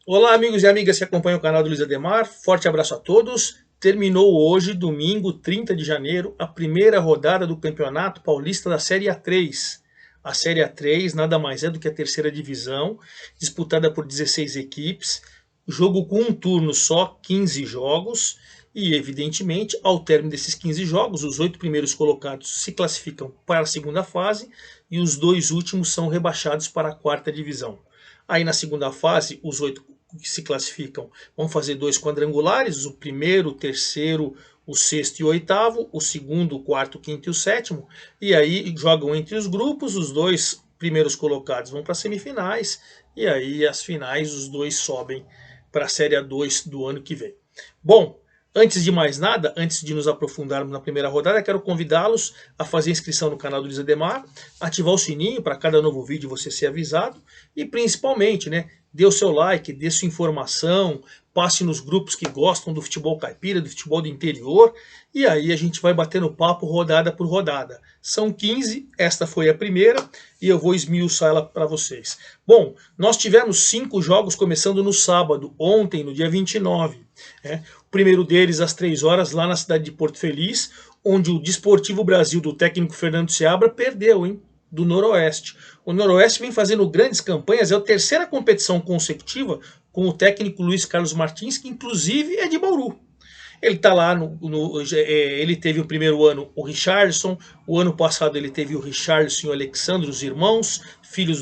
Olá, amigos e amigas que acompanham o canal do Luiz Ademar. Forte abraço a todos. Terminou hoje, domingo, 30 de janeiro, a primeira rodada do Campeonato Paulista da Série A3. A Série A3 nada mais é do que a terceira divisão, disputada por 16 equipes, jogo com um turno só, 15 jogos, e evidentemente, ao término desses 15 jogos, os 8 primeiros colocados se classificam para a segunda fase e os 2 últimos são rebaixados para a quarta divisão. Aí na segunda fase, os 8 que se classificam vão fazer 2 quadrangulares, o primeiro, o terceiro, o sexto e o oitavo, o segundo, o quarto, o quinto e o sétimo, e aí jogam entre os grupos, os 2 primeiros colocados vão para as semifinais, e aí as finais, os 2 sobem para a Série A2 do ano que vem. Bom, antes de mais nada, antes de nos aprofundarmos na primeira rodada, quero convidá-los a fazer inscrição no canal do Luiz Ademar, ativar o sininho para cada novo vídeo você ser avisado e principalmente, né, dê o seu like, dê sua informação, passe nos grupos que gostam do futebol caipira, do futebol do interior, e aí a gente vai batendo papo rodada por rodada. São 15, esta foi a primeira, e eu vou esmiuçar ela para vocês. Bom, nós tivemos 5 jogos começando no sábado, ontem, no dia 29. O primeiro deles às 3 horas, lá na cidade de Porto Feliz, onde o Desportivo Brasil do técnico Fernando Seabra perdeu, hein? Do Noroeste. O Noroeste vem fazendo grandes campanhas, é a terceira competição consecutiva com o técnico Luiz Carlos Martins, que inclusive é de Bauru. Ele está lá, ele teve o primeiro ano o Richarlison, o ano passado ele teve o Richarlison e o Alexandre, os irmãos, filhos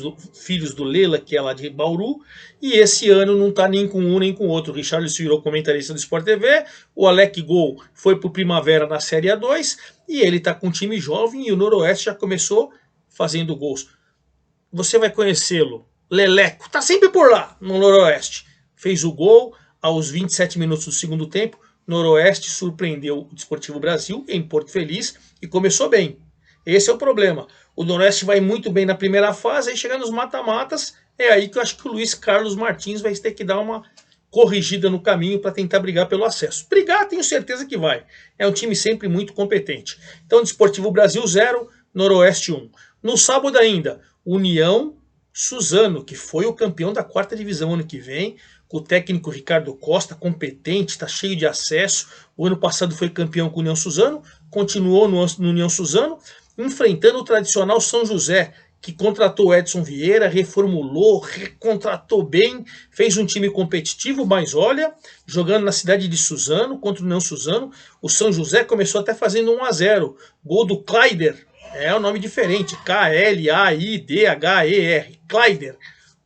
do Lela, que é lá de Bauru, e esse ano não está nem com um nem com o outro. O Richarlison virou comentarista do Sport TV, o Alec Gol foi para o Primavera na Série A2, e ele está com um time jovem, e o Noroeste já começou fazendo gols. Você vai conhecê-lo, Leleco, tá sempre por lá no Noroeste. Fez o gol aos 27 minutos do segundo tempo. Noroeste surpreendeu o Desportivo Brasil em Porto Feliz e começou bem. Esse é o problema. O Noroeste vai muito bem na primeira fase, aí chega nos mata-matas, é aí que eu acho que o Luiz Carlos Martins vai ter que dar uma corrigida no caminho para tentar brigar pelo acesso. Brigar, tenho certeza que vai. É um time sempre muito competente. Então, Desportivo Brasil 0, Noroeste 1. No sábado ainda, União Suzano, que foi o campeão da quarta divisão ano que vem, com o técnico Ricardo Costa, competente, está cheio de acesso. O ano passado foi campeão com o União Suzano, continuou no União Suzano, enfrentando o tradicional São José, que contratou o Edson Vieira, reformulou, recontratou bem, fez um time competitivo, mas olha, jogando na cidade de Suzano, contra o União Suzano, o São José começou até fazendo 1-0, gol do Kleider, é um nome diferente, K-L-A-I-D-H-E-R, Kleider.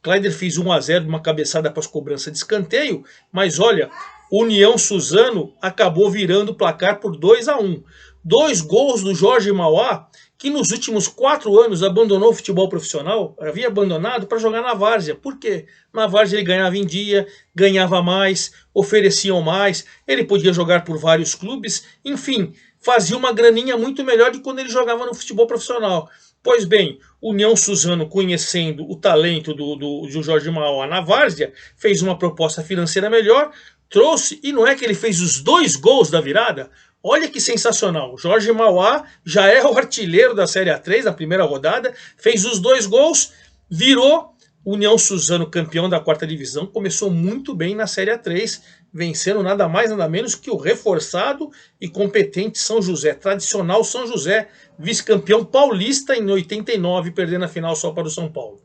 Kleider fez 1-0 de uma cabeçada para as cobranças de escanteio, mas olha, União Suzano acabou virando o placar por 2-1. 2 gols do Jorge Mauá, que nos últimos 4 anos abandonou o futebol profissional, havia abandonado para jogar na várzea. Por quê? Na várzea ele ganhava em dia, ganhava mais, ofereciam mais, ele podia jogar por vários clubes, enfim, fazia uma graninha muito melhor do que quando ele jogava no futebol profissional. Pois bem, União Suzano, conhecendo o talento do Jorge Mauá na várzea, fez uma proposta financeira melhor, trouxe, e não é que ele fez os 2 gols da virada? Olha que sensacional, Jorge Mauá já é o artilheiro da Série A3 na primeira rodada, fez os 2 gols, virou União Suzano campeão da quarta divisão, começou muito bem na Série A3, vencendo nada mais nada menos que o reforçado e competente São José, tradicional São José, vice-campeão paulista em 89, perdendo a final só para o São Paulo.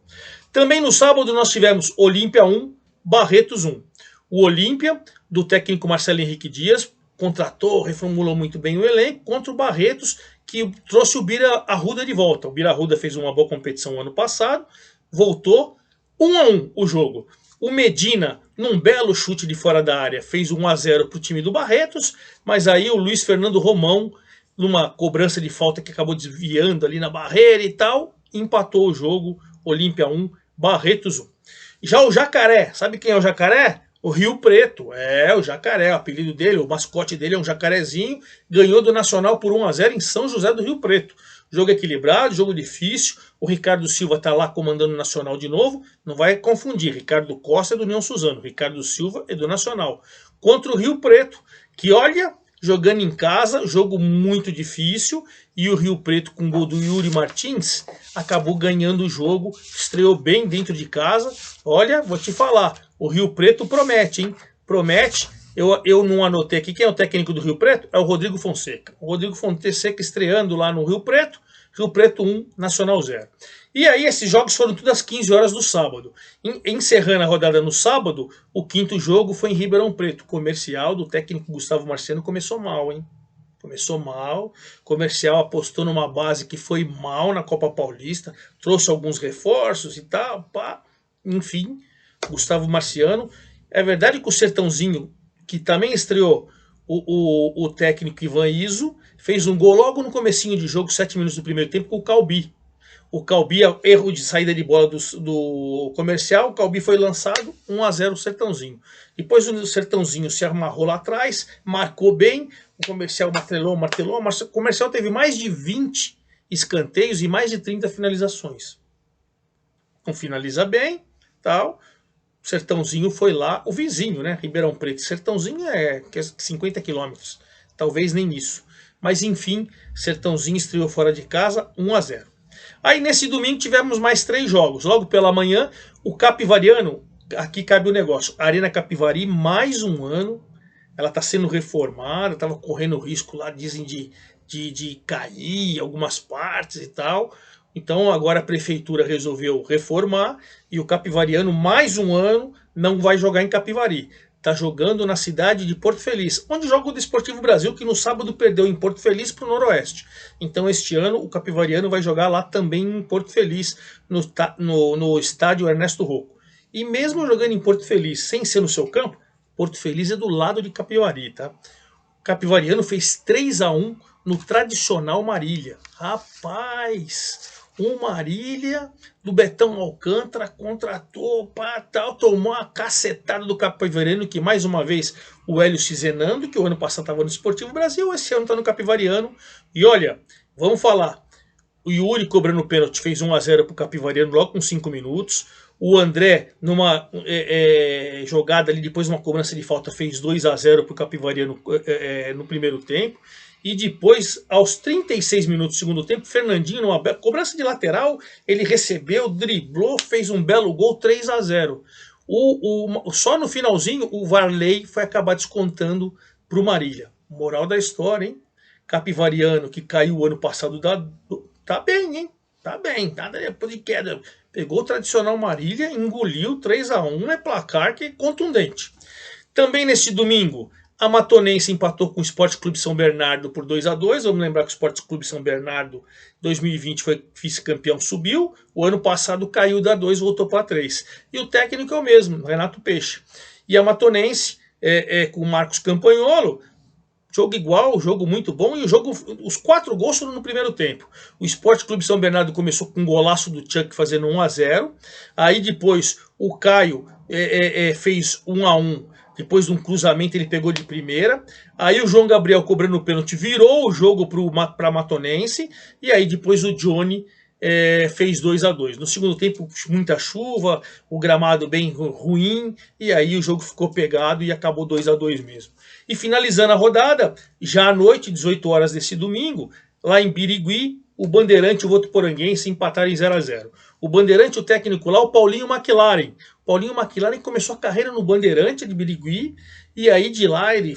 Também no sábado nós tivemos Olímpia 1, Barretos 1. O Olímpia, do técnico Marcelo Henrique Dias, contratou, reformulou muito bem o elenco, contra o Barretos, que trouxe o Bira Arruda de volta. O Bira Arruda fez uma boa competição ano passado, voltou, 1-1 o jogo. O Medina, num belo chute de fora da área, fez 1-0 para o time do Barretos, mas aí o Luiz Fernando Romão, numa cobrança de falta que acabou desviando ali na barreira e tal, empatou o jogo, Olímpia 1, Barretos 1. Já o Jacaré, sabe quem é o Jacaré? O Rio Preto, o Jacaré, o apelido dele, o mascote dele é um jacarezinho, ganhou do Nacional por 1-0 em São José do Rio Preto. Jogo equilibrado, jogo difícil, o Ricardo Silva está lá comandando o Nacional de novo, não vai confundir, Ricardo Costa é do União Suzano, Ricardo Silva é do Nacional. Contra o Rio Preto, que olha, jogando em casa, jogo muito difícil, e o Rio Preto com o gol do Yuri Martins, acabou ganhando o jogo, estreou bem dentro de casa. Olha, vou te falar, O Rio Preto promete, hein? Promete. Eu não anotei aqui. Quem é o técnico do Rio Preto? É o Rodrigo Fonseca. O Rodrigo Fonseca estreando lá no Rio Preto. Rio Preto 1, Nacional 0. E aí esses jogos foram tudo às 15 horas do sábado. Encerrando a rodada no sábado, o quinto jogo foi em Ribeirão Preto. O comercial do técnico Gustavo Marciano começou mal, hein? Começou mal. O comercial apostou numa base que foi mal na Copa Paulista. Trouxe alguns reforços e tal. Pá. Enfim, Gustavo Marciano. É verdade que o Sertãozinho, que também estreou o técnico Ivan Iso, fez um gol logo no comecinho de jogo, 7 minutos do primeiro tempo, com o Calbi. O Calbi, erro de saída de bola do comercial, o Calbi foi lançado, 1-0 o Sertãozinho. Depois o Sertãozinho se amarrou lá atrás, marcou bem, o comercial martelou. O comercial teve mais de 20 escanteios e mais de 30 finalizações. Não finaliza bem, tal. O Sertãozinho foi lá, o vizinho, né? Ribeirão Preto. Sertãozinho é 50 quilômetros, talvez nem isso. Mas enfim, Sertãozinho estreou fora de casa, 1-0. Aí nesse domingo tivemos mais 3 jogos. Logo pela manhã, o Capivariano, aqui cabe o negócio, a Arena Capivari, mais um ano, ela está sendo reformada, estava correndo risco lá, dizem, de cair algumas partes e tal. Então agora a prefeitura resolveu reformar e o Capivariano, mais um ano, não vai jogar em Capivari. Está jogando na cidade de Porto Feliz, onde joga o Desportivo Brasil, que no sábado perdeu em Porto Feliz para o Noroeste. Então este ano o Capivariano vai jogar lá também em Porto Feliz, no estádio Ernesto Rocco. E mesmo jogando em Porto Feliz, sem ser no seu campo, Porto Feliz é do lado de Capivari, tá? O Capivariano fez 3-1 no tradicional Marília. Rapaz, o Marília do Betão Alcântara contratou, pá, tal, tomou a cacetada do Capivariano, que mais uma vez o Hélio Cizenando, que o ano passado estava no Esportivo Brasil, esse ano está no Capivariano. E olha, vamos falar, o Yuri cobrando pênalti fez 1-0 para o Capivariano logo com 5 minutos. O André, numa jogada ali, depois de uma cobrança de falta, fez 2-0 para o Capivariano no primeiro tempo. E depois, aos 36 minutos do segundo tempo, Fernandinho, numa cobrança de lateral, ele recebeu, driblou, fez um belo gol, 3-0. Só no finalzinho, o Varley foi acabar descontando para o Marília. Moral da história, hein? Capivariano, que caiu o ano passado, tá bem, hein? Tá bem, nada depois de queda. Pegou o tradicional Marília, engoliu 3-1, é placar que é contundente. Também neste domingo, a Matonense empatou com o Sport Clube São Bernardo por 2-2. Vamos lembrar que o Sport Clube São Bernardo 2020 foi vice-campeão, subiu. O ano passado caiu da 2, voltou para 3. E o técnico é o mesmo, Renato Peixe. E a Matonense, com o Marcos Campagnolo, jogo igual, jogo muito bom. E os 4 gols foram no primeiro tempo. O Sport Clube São Bernardo começou com um golaço do Chuck fazendo 1-0. Aí depois o Caio fez 1-1. Depois de um cruzamento ele pegou de primeira. Aí o João Gabriel cobrando o pênalti virou o jogo para a Matonense. E aí depois o Johnny fez 2-2. No segundo tempo muita chuva, o gramado bem ruim. E aí o jogo ficou pegado e acabou 2-2 mesmo. E finalizando a rodada, já à noite, 18 horas desse domingo, lá em Birigui, o Bandeirante e o Votuporanguense empataram em 0-0. O Bandeirante, o técnico lá, o Paulinho McLaren. O Paulinho McLaren começou a carreira no Bandeirante de Birigui, e aí de lá ele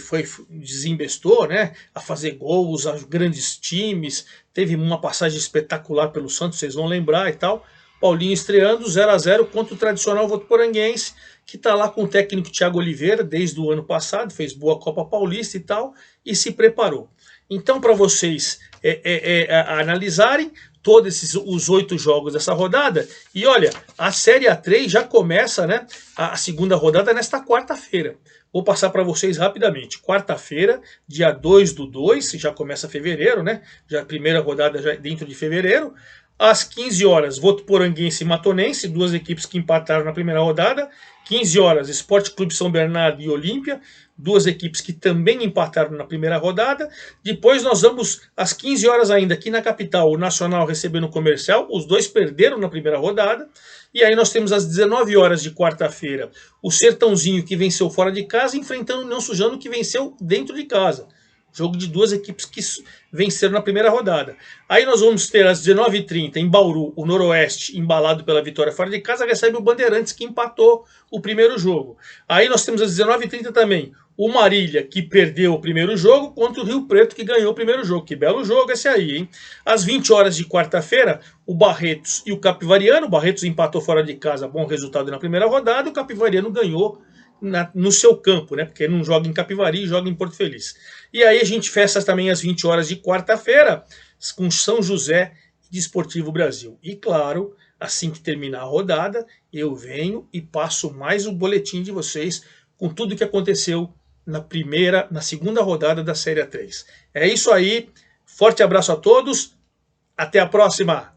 desembestou, né, a fazer gols, a grandes times, teve uma passagem espetacular pelo Santos, vocês vão lembrar e tal. Paulinho estreando 0-0 contra o tradicional Votuporanguense, que está lá com o técnico Thiago Oliveira desde o ano passado, fez boa Copa Paulista e tal, e se preparou. Então, para vocês analisarem todos os 8 jogos dessa rodada, e olha, a Série A3 já começa, né, a segunda rodada nesta quarta-feira. Vou passar para vocês rapidamente. Quarta-feira, dia 2/2, já começa fevereiro, né? Já a primeira rodada já dentro de fevereiro. Às 15 horas, Votuporanguense e Matonense, 2 equipes que empataram na primeira rodada. 15 horas, Sport Clube São Bernardo e Olímpia, 2 equipes que também empataram na primeira rodada. Depois nós vamos, às 15 horas ainda, aqui na capital, o Nacional recebendo o Comercial. Os 2 perderam na primeira rodada. E aí nós temos às 19 horas de quarta-feira, o Sertãozinho, que venceu fora de casa, enfrentando o União Sujano, que venceu dentro de casa. Jogo de duas equipes que venceram na primeira rodada. Aí nós vamos ter às 19h30 em Bauru, o Noroeste, embalado pela vitória fora de casa, recebe o Bandeirantes, que empatou o primeiro jogo. Aí nós temos às 19h30 também o Marília, que perdeu o primeiro jogo, contra o Rio Preto, que ganhou o primeiro jogo. Que belo jogo esse aí, hein? Às 20 horas de quarta-feira, o Barretos e o Capivariano. O Barretos empatou fora de casa, bom resultado na primeira rodada, e o Capivariano ganhou no seu campo, né? Porque não joga em Capivari, joga em Porto Feliz. E aí a gente fecha também às 20 horas de quarta-feira com São José e Desportivo Brasil. E claro, assim que terminar a rodada, eu venho e passo mais um boletim de vocês com tudo o que aconteceu na segunda rodada da Série A3. É isso aí, forte abraço a todos, até a próxima!